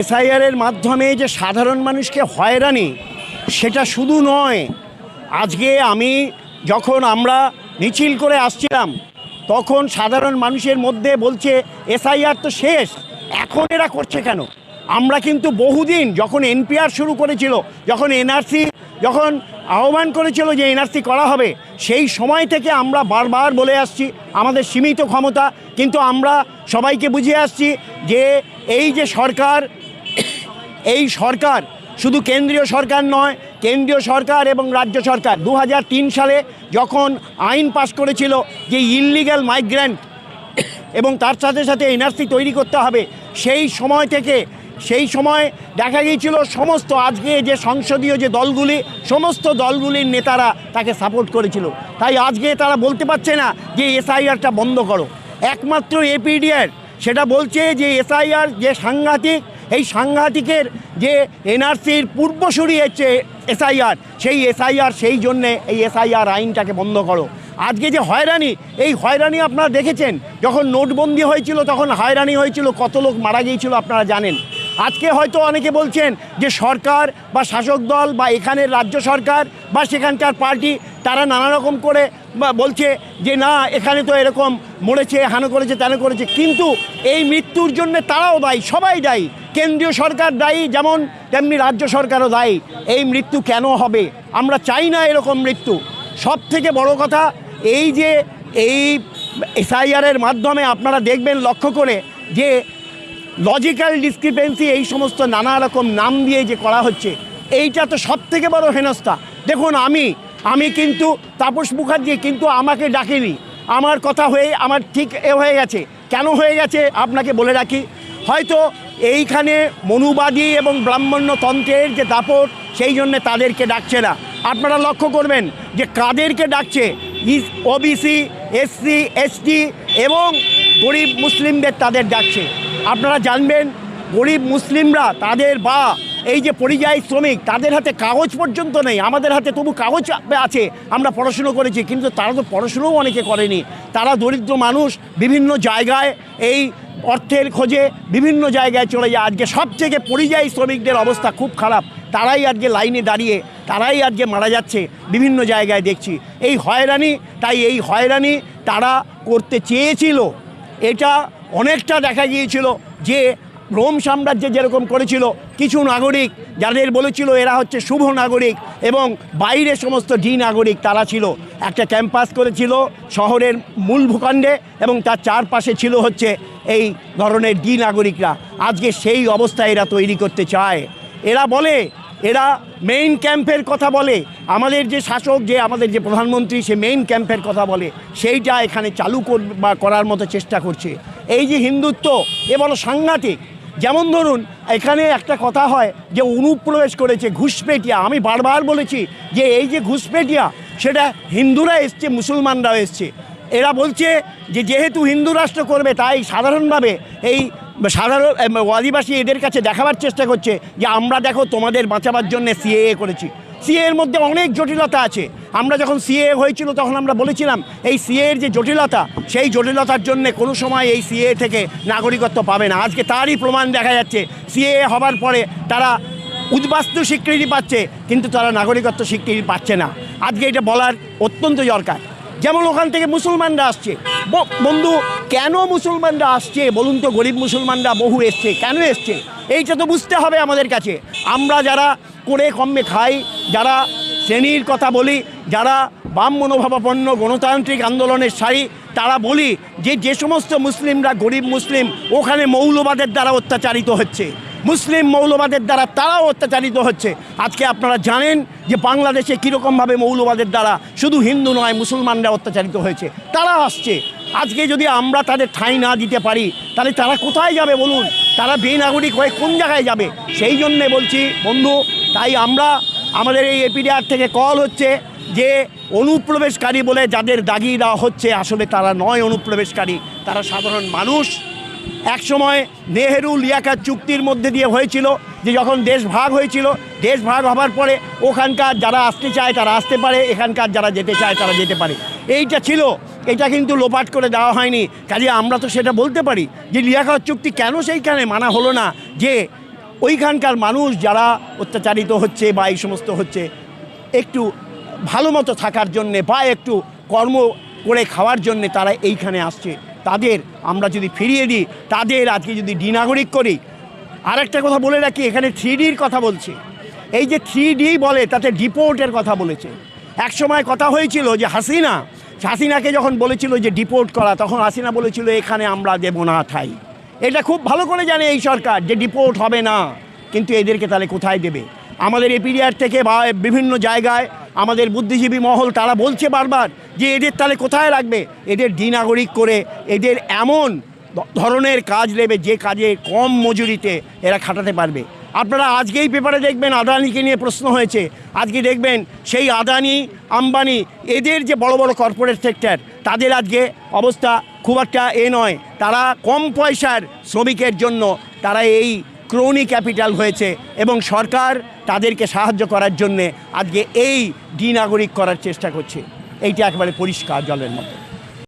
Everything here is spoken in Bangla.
এসআইআরের মাধ্যমে যে সাধারণ মানুষকে হয়রানি, সেটা শুধু নয়। আজকে যখন আমরা মিছিল করে আসছিলাম, তখন সাধারণ মানুষের মধ্যে বলছে এসআইআর তো শেষ, এখন এরা করছে কেন? আমরা কিন্তু বহুদিন, যখন এনপিআর শুরু করেছিল, যখন এনআরসি যখন আহ্বান করেছিল যে এনআরসি করা হবে, সেই সময় থেকে আমরা বারবার বলে আসছি আমাদের সীমিত ক্ষমতা, কিন্তু আমরা সবাইকে বুঝিয়ে আসছি যে এই যে সরকার, এই সরকার শুধু কেন্দ্রীয় সরকার নয়, কেন্দ্রীয় সরকার এবং রাজ্য সরকার 2003 সালে যখন আইন পাশ করেছিল যে ইললিগ্যাল মাইগ্রেন্ট এবং তার সাথে সাথে এনআরসি তৈরি করতে হবে, সেই সময় দেখা গিয়েছিল সমস্ত আজকে যে সংসদীয় যে দলগুলি, সমস্ত দলগুলির নেতারা তাকে সাপোর্ট করেছিল। তাই আজকে তারা বলতে পারছে না যে এসআইআরটা বন্ধ করো। একমাত্র এপিডিআর সেটা বলছে যে এসআইআর যে সাংঘাতিক, এই সাংঘাতিকের যে এনআরসির পূর্বসূরি হচ্ছে এসআইআর, সেই জন্যে এই এসআইআর আইনটাকে বন্ধ করো। আজকে যে হয়রানি, এই হয়রানি আপনারা দেখেছেন, যখন নোটবন্দি হয়েছিল তখন হয়রানি হয়েছিল, কত লোক মারা গিয়েছিল আপনারা জানেন। আজকে হয়তো অনেকে বলছেন যে সরকার বা শাসক দল বা এখানের রাজ্য সরকার বা সেখানকার পার্টি তারা নানা রকম করে বলছে যে না, এখানে তো এরকম মরেছে, হানো করেছে, তেন করেছে, কিন্তু এই মৃত্যুর জন্য তারাও দায়ী, সবাই দায়ী। কেন্দ্রীয় সরকার দায়ী যেমন, তেমনি রাজ্য সরকারও দায়ী। এই মৃত্যু কেন হবে? আমরা চাই না এরকম মৃত্যু। সব থেকে বড় কথা, এই যে এই এসআইআরের মাধ্যমে আপনারা দেখবেন লক্ষ্য করে যে লজিক্যাল ডিসক্রিপেন্সি, এই সমস্ত নানা রকম নাম দিয়ে যে করা হচ্ছে, এইটা তো সব থেকে বড় হেনস্থা। দেখুন, আমি কিন্তু তাপস মুখার্জি, কিন্তু আমাকে ডাকেনি, আমার কথা হয়ে আমার ঠিক হয়ে গেছে। কেন হয়ে গেছে আপনাকে বলে রাখি। হয়তো এইখানে মনুবাদী এবং ব্রাহ্মণ্যতন্ত্রের যে দাপট, সেই জন্যে তাদেরকে ডাকছে না। আপনারা লক্ষ্য করবেন যে কাদেরকে ডাকছে, ওবিসি, এসসি, এসটি এবং গরিব মুসলিমদের তাদের ডাকছে। আপনারা জানবেন, গরিব মুসলিমরা তাদের বা এই যে পরিযায়ী শ্রমিক, তাদের হাতে কাগজ পর্যন্ত নেই। আমাদের হাতে তবু কাগজ আছে, আমরা পড়াশুনো করেছি, কিন্তু তারা তো পড়াশুনোও অনেকে করেনি। তারা দরিদ্র মানুষ, বিভিন্ন জায়গায় এই অর্থের খোঁজে বিভিন্ন জায়গায় চলে যায়। আজকে সবথেকে পরিযায়ী শ্রমিকদের অবস্থা খুব খারাপ, তারাই আজকে লাইনে দাঁড়িয়ে, তারাই আজকে মারা যাচ্ছে বিভিন্ন জায়গায় দেখছি। এই হয়রানি, তাই এই হয়রানি তারা করতে চেয়েছিল। এটা অনেকটা দেখা গিয়েছিল যে রোম সাম্রাজ্যে যেরকম করেছিল, কিছু নাগরিক যাদের বলেছিল এরা হচ্ছে শুভ নাগরিক এবং বাইরে সমস্ত ডি নাগরিক, তারা ছিল। একটা ক্যাম্পাস করেছিল শহরের মূল ভূখণ্ডে এবং তার চারপাশে ছিল হচ্ছে এই ধরনের ডি নাগরিকরা। আজকে সেই অবস্থা এরা তৈরি করতে চায়। এরা বলে, এরা মেইন ক্যাম্পের কথা বলে, আমাদের যে শাসক, যে আমাদের যে প্রধানমন্ত্রী, সে মেইন ক্যাম্পের কথা বলে, সেইটা এখানে চালু করার মতো চেষ্টা করছে। এই যে হিন্দুত্ব, এ বড় সাংঘাতিক। যেমন ধরুন, এখানে একটা কথা হয় যে অনুপ্রবেশ করেছে ঘুষপেটিয়া। আমি বারবার বলেছি যে এই যে ঘুষপেটিয়া, সেটা হিন্দুরা এসছে, মুসলমানরাও এসছে। এরা বলছে যে যেহেতু হিন্দু রাষ্ট্র করবে, তাই সাধারণভাবে এই সাধারণ আদিবাসী এদের কাছে দেখাবার চেষ্টা করছে যে আমরা দেখো তোমাদের বাঁচাবার জন্য সিএএ করেছি। সিএর মধ্যে অনেক জটিলতা আছে। আমরা যখন সিএএ হয়েছিল তখন আমরা বলেছিলাম এই সিএর যে জটিলতা, সেই জটিলতার জন্য কোনো সময় এই সিএএ থেকে নাগরিকত্ব পাবে না। আজকে তারই প্রমাণ দেখা যাচ্ছে। সিএএ হবার পরে তারা উদ্বাস্তু স্বীকৃতি পাচ্ছে, কিন্তু তারা নাগরিকত্ব স্বীকৃতি পাচ্ছে না। আজকে এটা বলার অত্যন্ত দরকার। যেমন ওখান থেকে মুসলমানরা আসছে। বন্ধু, কেন মুসলমানরা আসছে বলুন তো? গরিব মুসলমানরা বহু এসছে, কেন এসছে এইটা তো বুঝতে হবে আমাদের কাছে। আমরা যারা করে কমে খাই, যারা শ্রেণীর কথা বলি, যারা বাম মনোভাবাপন্ন গণতান্ত্রিক আন্দোলনের সারি, তারা বলি যে সমস্ত মুসলিমরা গরিব মুসলিম, ওখানে মৌলবাদের দ্বারা অত্যাচারিত হচ্ছে, মুসলিম মৌলবাদের দ্বারা তারাও অত্যাচারিত হচ্ছে। আজকে আপনারা জানেন যে বাংলাদেশে কীরকমভাবে মৌলবাদের দ্বারা শুধু হিন্দু নয়, মুসলমানরা অত্যাচারিত হয়েছে। তারা আসছে। আজকে যদি আমরা তাদের ঠাঁই না দিতে পারি, তাহলে তারা কোথায় যাবে বলুন? তারা বেনাগরিক হয়ে কোন জায়গায় যাবে? সেই জন্যে বলছি বন্ধু, তাই আমাদের এই এপিডিআর থেকে কল হচ্ছে যে অনুপ্রবেশকারী বলে যাদের দাগিয়ে দেওয়া হচ্ছে, আসলে তারা নয় অনুপ্রবেশকারী, তারা সাধারণ মানুষ। এক সময় নেহেরু লিয়াকাত চুক্তির মধ্যে দিয়ে হয়েছিল যে যখন দেশ ভাগ হয়েছিল, দেশ ভাগ হবার পরে ওখানকার যারা আসতে চায় তারা আসতে পারে, এখানকার যারা যেতে চায় তারা যেতে পারে, এইটা ছিল। এটা কিন্তু লোপাট করে দেওয়া হয়নি। কাজে আমরা তো সেটা বলতে পারি যে লিয়াকাত চুক্তি কেন সেইখানে মানা হলো না, যে ওইখানকার মানুষ যারা অত্যাচারিত হচ্ছে বা এই সমস্ত হচ্ছে, একটু ভালো মতো থাকার জন্যে বা একটু কর্ম করে খাওয়ার জন্যে তারা এইখানে আসছে, তাদের আমরা যদি ফিরিয়ে দিই, তাদের আজকে যদি ডিনাগরিক করি। আরেকটা কথা বলে রাখি, এখানে 3Dর কথা বলছে। এই যে 3D বলে, তাতে ডিপোর্টের কথা বলেছে। এক সময় কথা হয়েছিল যে হাসিনাকে যখন বলেছিল যে ডিপোর্ট করা, তখন হাসিনা বলেছিল এখানে আমরা দেব না ঠাঁই। এটা খুব ভালো করে জানে এই সরকার যে ডিপোর্ট হবে না, কিন্তু এদেরকে তাহলে কোথায় দেবে? আমাদের এপিডিআর থেকে বা বিভিন্ন জায়গায় আমাদের বুদ্ধিজীবী মহল তারা বলছে বারবার যে এদের তাহলে কোথায় রাখবে? এদের ডিনাগরিক করে এদের এমন ধরনের কাজ নেবে যে কাজে কম মজুরিতে এরা খাটাতে পারবে। আপনারা আজকেই পেপারে দেখবেন আদানিকে নিয়ে প্রশ্ন হয়েছে। আজকে দেখবেন সেই আদানি আম্বানি এদের যে বড় বড় কর্পোরেট সেক্টর, তাদের আজকে অবস্থা খুব একটা নয়। তারা কম পয়সার শ্রমিকের জন্য তারা এই ক্রোনি ক্যাপিটাল হয়েছে এবং সরকার তাদেরকে সাহায্য করার জন্যে আজকে এই ডিনাগরিক করার চেষ্টা করছে। এইটা একেবারে পরিষ্কার জলের মতো।